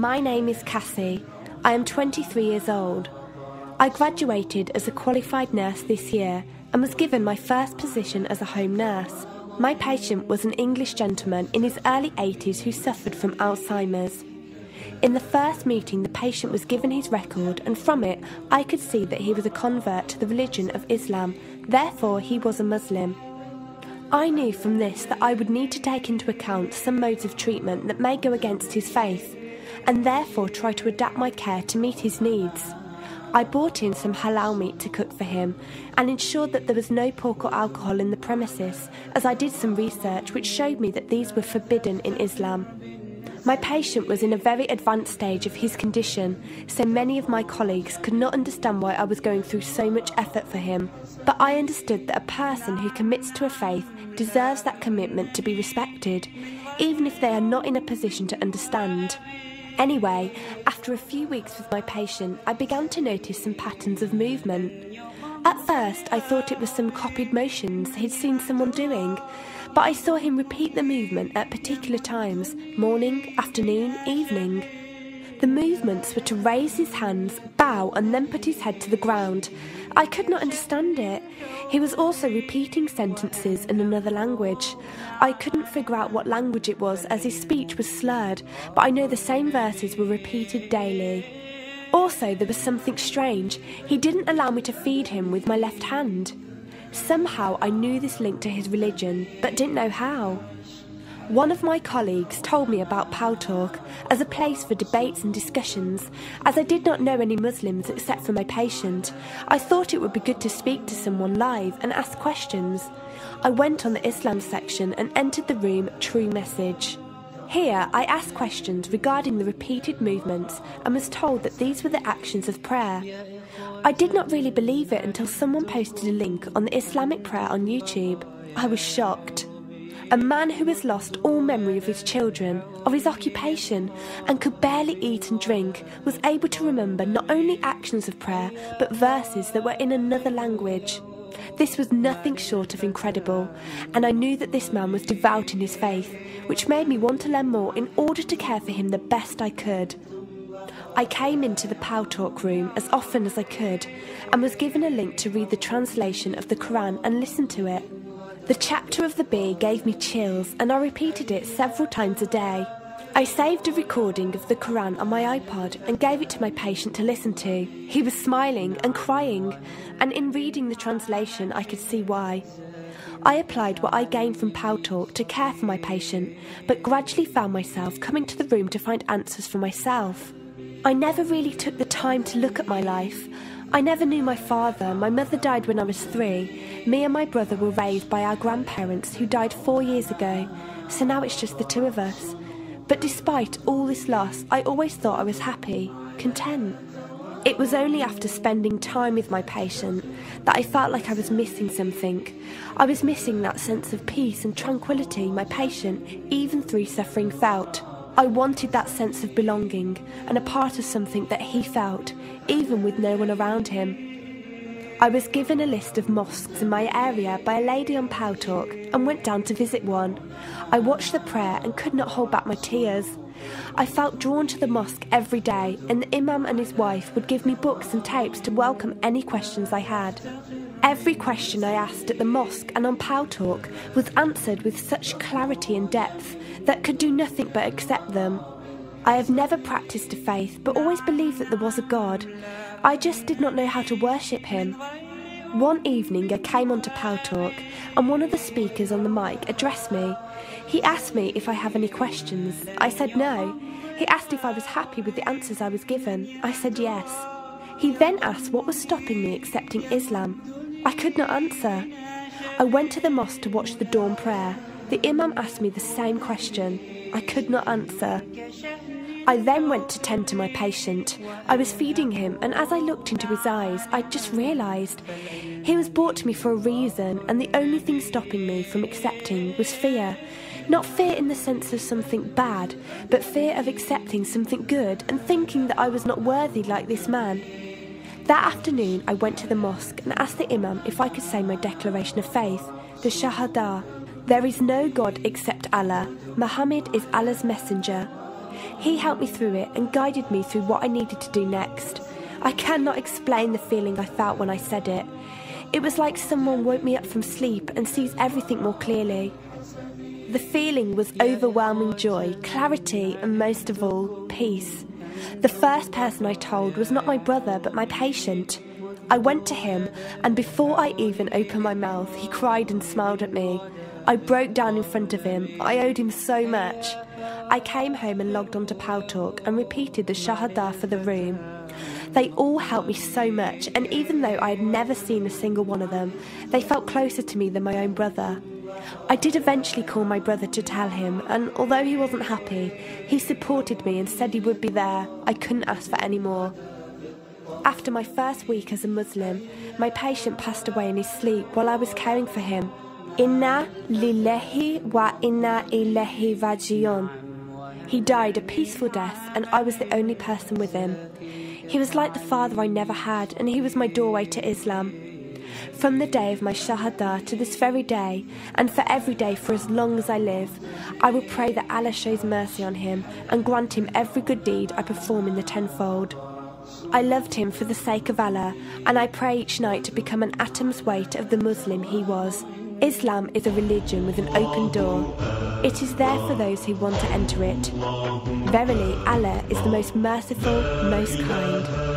My name is Cassie. I am 23 years old. I graduated as a qualified nurse this year and was given my first position as a home nurse. My patient was an English gentleman in his early 80s who suffered from Alzheimer's. In the first meeting, the patient was given his record, and from it I could see that he was a convert to the religion of Islam, therefore he was a Muslim. I knew from this that I would need to take into account some modes of treatment that may go against his faith, and therefore try to adapt my care to meet his needs. I bought in some halal meat to cook for him and ensured that there was no pork or alcohol in the premises, as I did some research which showed me that these were forbidden in Islam. My patient was in a very advanced stage of his condition, so many of my colleagues could not understand why I was going through so much effort for him. But I understood that a person who commits to a faith deserves that commitment to be respected, even if they are not in a position to understand. Anyway, after a few weeks with my patient, I began to notice some patterns of movement. At first, I thought it was some copied motions he'd seen someone doing, but I saw him repeat the movement at particular times: morning, afternoon, evening. The movements were to raise his hands, bow, and then put his head to the ground. I could not understand it. He was also repeating sentences in another language. I couldn't figure out what language it was, as his speech was slurred, but I know the same verses were repeated daily. Also, there was something strange. He didn't allow me to feed him with my left hand. Somehow I knew this linked to his religion, but didn't know how. One of my colleagues told me about Paltalk as a place for debates and discussions. As I did not know any Muslims except for my patient, I thought it would be good to speak to someone live and ask questions. I went on the Islam section and entered the room True Message. Here I asked questions regarding the repeated movements and was told that these were the actions of prayer. I did not really believe it until someone posted a link on the Islamic prayer on YouTube. I was shocked. A man who has lost all memory of his children, of his occupation, and could barely eat and drink, was able to remember not only actions of prayer, but verses that were in another language. This was nothing short of incredible, and I knew that this man was devout in his faith, which made me want to learn more in order to care for him the best I could. I came into the Paltalk room as often as I could, and was given a link to read the translation of the Quran and listen to it. The chapter of the bee gave me chills, and I repeated it several times a day. I saved a recording of the Quran on my iPod and gave it to my patient to listen to. He was smiling and crying, and in reading the translation I could see why. I applied what I gained from Paltalk to care for my patient, but gradually found myself coming to the room to find answers for myself. I never really took the time to look at my life. I never knew my father. My mother died when I was 3. Me and my brother were raised by our grandparents who died 4 years ago, so now it's just the two of us. But despite all this loss, I always thought I was happy, content. It was only after spending time with my patient that I felt like I was missing something. I was missing that sense of peace and tranquility my patient, even through suffering, felt. I wanted that sense of belonging and a part of something that he felt, even with no one around him. I was given a list of mosques in my area by a lady on Paltalk and went down to visit one. I watched the prayer and could not hold back my tears. I felt drawn to the mosque every day, and the imam and his wife would give me books and tapes to welcome any questions I had. Every question I asked at the mosque and on Paltalk was answered with such clarity and depth that could do nothing but accept them. I have never practiced a faith, but always believed that there was a God. I just did not know how to worship him. One evening I came onto Paltalk, and one of the speakers on the mic addressed me. He asked me if I have any questions. I said no. He asked if I was happy with the answers I was given. I said yes. He then asked what was stopping me accepting Islam. I could not answer. I went to the mosque to watch the dawn prayer. The imam asked me the same question. I could not answer. I then went to tend to my patient. I was feeding him, and as I looked into his eyes, I just realised he was brought to me for a reason, and the only thing stopping me from accepting was fear. Not fear in the sense of something bad, but fear of accepting something good and thinking that I was not worthy like this man. That afternoon I went to the mosque and asked the imam if I could say my declaration of faith, the Shahada. There is no God except Allah. Muhammad is Allah's messenger. He helped me through it and guided me through what I needed to do next. I cannot explain the feeling I felt when I said it. It was like someone woke me up from sleep and sees everything more clearly. The feeling was overwhelming joy, clarity, and most of all, peace. The first person I told was not my brother, but my patient. I went to him, and before I even opened my mouth, he cried and smiled at me. I broke down in front of him. I owed him so much. I came home and logged onto Paltalk and repeated the Shahada for the room. They all helped me so much, and even though I had never seen a single one of them, they felt closer to me than my own brother. I did eventually call my brother to tell him, and although he wasn't happy, he supported me and said he would be there. I couldn't ask for any more. After my first week as a Muslim, my patient passed away in his sleep while I was caring for him. Inna lillahi wa inna ilaihi raji'un. He died a peaceful death, and I was the only person with him. He was like the father I never had, and he was my doorway to Islam. From the day of my Shahada to this very day, and for every day for as long as I live, I will pray that Allah shows mercy on him and grant him every good deed I perform in the tenfold. I loved him for the sake of Allah, and I pray each night to become an atom's weight of the Muslim he was. Islam is a religion with an open door. It is there for those who want to enter it. Verily, Allah is the most merciful, most kind.